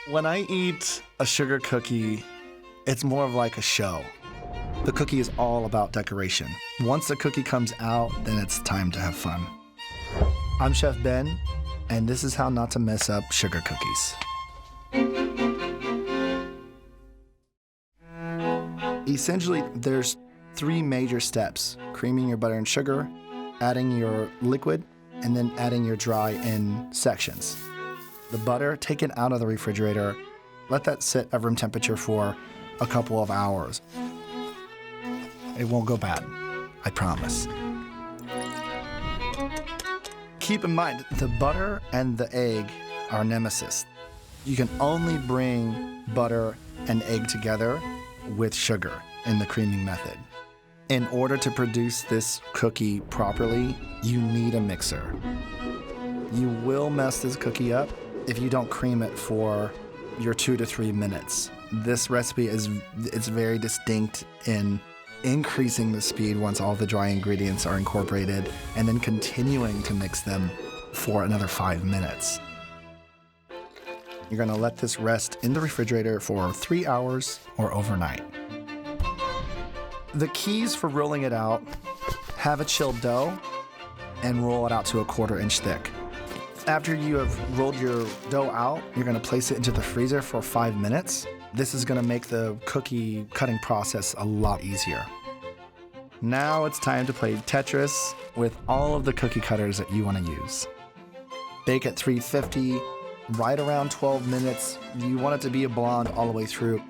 When I eat a sugar cookie, it's more of like a show. The cookie is all about decoration. Once the cookie comes out, then it's time to have fun. I'm Chef Ben, and this is how not to mess up sugar cookies. Essentially, there's 3 major steps: creaming your butter and sugar, adding your liquid, and then adding your dry in sections. The butter, take it out of the refrigerator. Let that sit at room temperature for a couple of hours. It won't go bad, I promise. Keep in mind, the butter and the egg are nemesis. You can only bring butter and egg together with sugar in the creaming method. In order to produce this cookie properly, you need a mixer. You will mess this cookie up if you don't cream it for your 2 to 3 minutes. This recipe it's very distinct in increasing the speed once all the dry ingredients are incorporated, and then continuing to mix them for another 5 minutes. You're gonna let this rest in the refrigerator for 3 hours or overnight. The keys for rolling it out: have a chilled dough and roll it out to a 1/4 inch thick. After you have rolled your dough out, you're gonna place it into the freezer for 5 minutes. This is gonna make the cookie cutting process a lot easier. Now it's time to play Tetris with all of the cookie cutters that you wanna use. Bake at 350, right around 12 minutes. You want it to be a blonde all the way through.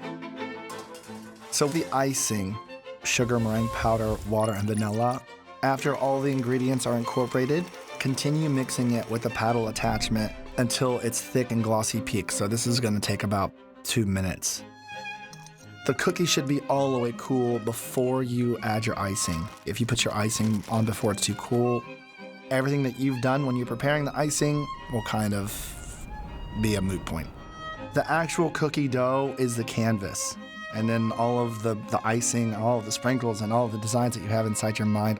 So the icing: sugar, meringue powder, water, and vanilla. After all the ingredients are incorporated, continue mixing it with the paddle attachment until it's thick and glossy peak. So this is gonna take about 2 minutes. The cookie should be all the way cool before you add your icing. If you put your icing on before it's too cool, everything that you've done when you're preparing the icing will kind of be a moot point. The actual cookie dough is the canvas, and then all of the icing, all of the sprinkles, and all of the designs that you have inside your mind,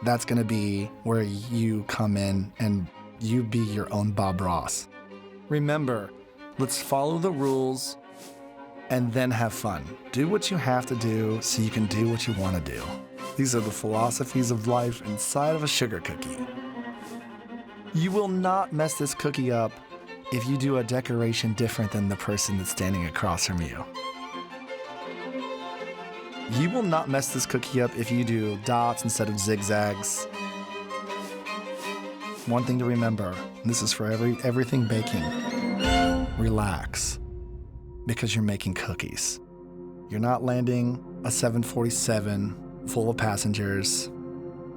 that's gonna be where you come in and you be your own Bob Ross. Remember, let's follow the rules and then have fun. Do what you have to do so you can do what you wanna do. These are the philosophies of life inside of a sugar cookie. You will not mess this cookie up if you do a decoration different than the person that's standing across from you. You will not mess this cookie up if you do dots instead of zigzags. One thing to remember, this is for everything baking: relax, because you're making cookies. You're not landing a 747 full of passengers.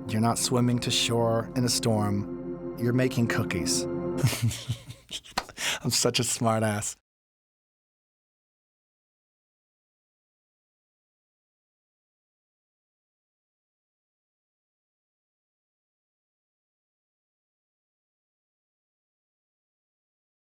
You're not swimming to shore in a storm. You're making cookies. I'm such a smart ass.